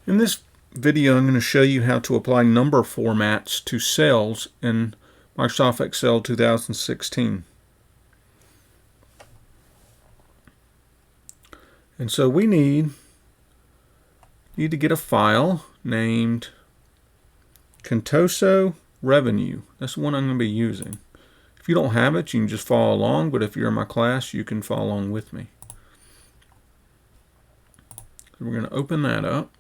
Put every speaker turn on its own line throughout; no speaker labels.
In this video, I'm going to show you how to apply number formats to cells in Microsoft Excel 2016. And so we need to get a file named Contoso Revenue. That's the one I'm going to be using. If you don't have it, you can just follow along, but if you're in my class, you can follow along with me. So we're going to open that up.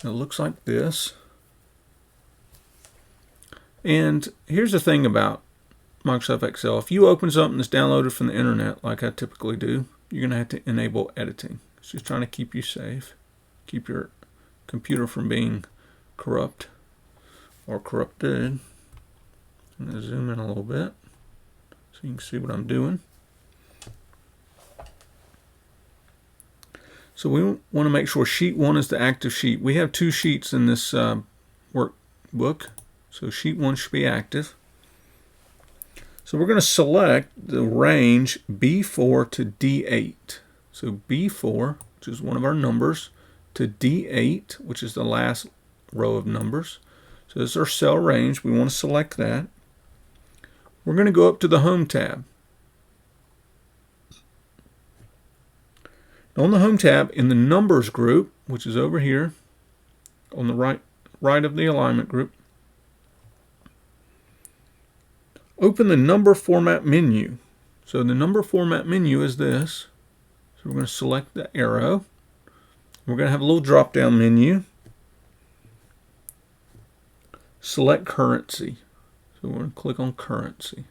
It looks like this. And here's the thing about Microsoft Excel. If you open something that's downloaded from the internet, like I typically do, you're going to have to enable editing. It's just trying to keep you safe, keep your computer from being corrupt or corrupted. I'm going to zoom in a little bit so you can see what I'm doing. So we want to make sure sheet 1 is the active sheet. We have 2 sheets in this workbook, so sheet 1 should be active. So we're going to select the range B4 to D8. So B4, which is one of our numbers, to D8, which is the last row of numbers. So this is our cell range. We want to select that. We're going to go up to the Home tab. On the Home tab, in the Numbers group, which is over here on the right of the alignment group, open the Number Format menu. So the Number Format menu is this. So we're going to select the arrow. We're going to have a little drop-down menu. Select Currency. So we're going to click on Currency.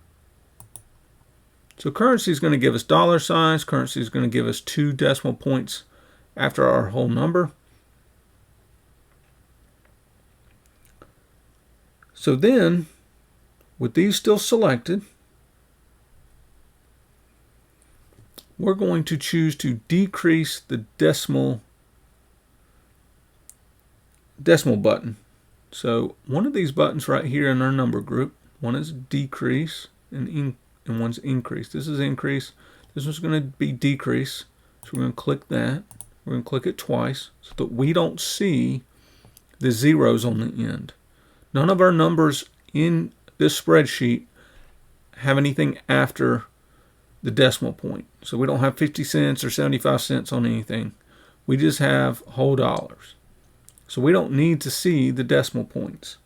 So currency is going to give us dollar signs. Currency is going to give us 2 decimal points after our whole number. So then, with these still selected, we're going to choose to decrease the decimal button. So one of these buttons right here in our number group, one is decrease and one's increase. This is increase. This one's going to be decrease. So we're going to click that. We're going to click it twice so that we don't see the zeros on the end. None of our numbers in this spreadsheet have anything after the decimal point. So we don't have 50 cents or 75 cents on anything. We just have whole dollars. So we don't need to see the decimal points.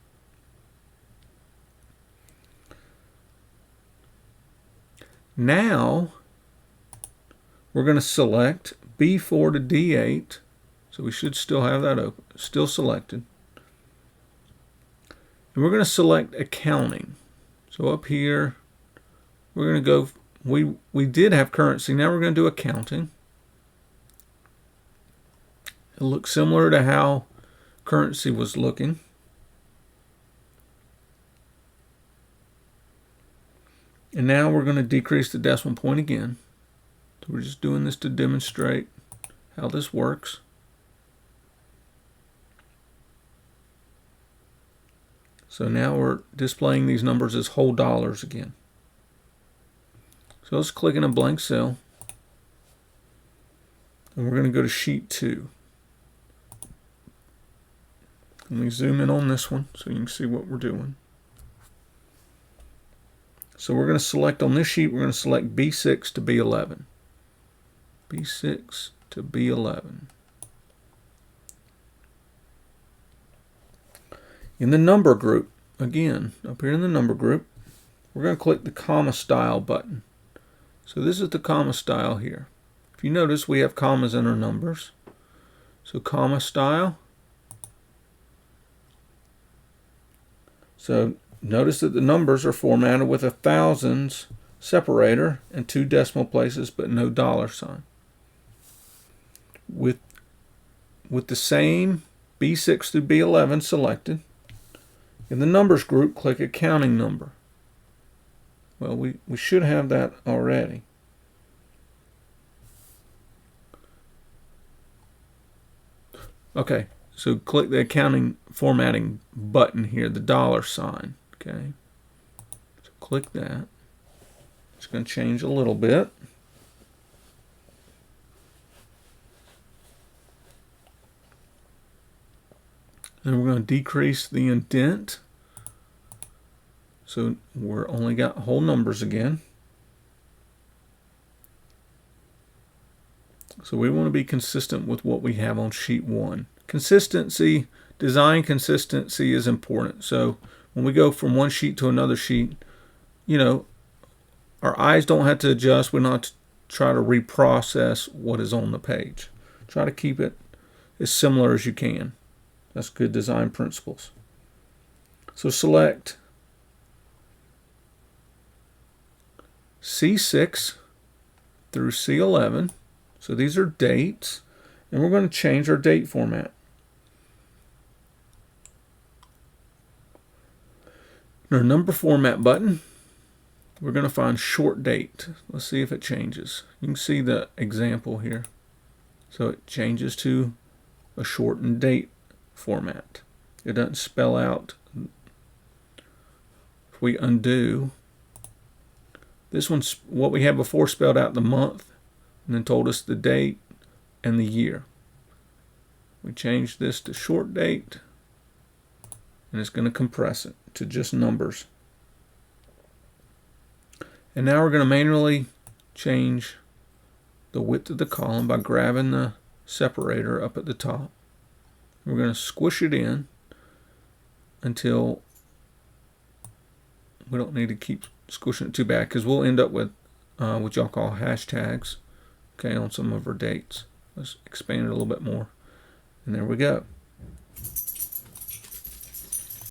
Now, we're going to select B4 to D8. So we should still have that open, still selected. And we're going to select accounting. So up here, we're going to go, we did have currency. Now we're going to do accounting. It looks similar to how currency was looking. And now we're going to decrease the decimal point again. So we're just doing this to demonstrate how this works. So now we're displaying these numbers as whole dollars again. So let's click in a blank cell. And we're going to go to sheet 2. Let me zoom in on this one so you can see what we're doing. So we're going to select on this sheet, we're going to select B6 to B11. B6 to B11. In the number group, again, up here in the number group, we're going to click the comma style button. So this is the comma style here. If you notice, we have commas in our numbers. So comma style. So notice that the numbers are formatted with a thousands separator and 2 decimal places, but no dollar sign. With the same B6 through B11 selected, in the numbers group, click accounting number. Well, we should have that already. Okay, so click the accounting formatting button here, the dollar sign. Okay, so click that. It's going to change a little bit. Then we're going to decrease the indent. So we're only got whole numbers again. So we want to be consistent with what we have on sheet 1. Consistency, design consistency is important. So when we go from one sheet to another sheet, our eyes don't have to adjust. We're not try to reprocess what is on the page. Try to keep it as similar as you can. That's good design principles. So select C6 through C11. So these are dates, and we're going to change our date format. In our number format button, we're going to find short date. Let's see if it changes. You can see the example here. So it changes to a shortened date format. It doesn't spell out. If we undo, this one's what we had before spelled out the month and then told us the date and the year. We change this to short date, and it's going to compress it to just numbers. And now we're going to manually change the width of the column by grabbing the separator up at the top. We're going to squish it in until we don't need to keep squishing it too bad, because we'll end up with what y'all call hashtags, okay, on some of our dates. Let's expand it a little bit more. And there we go.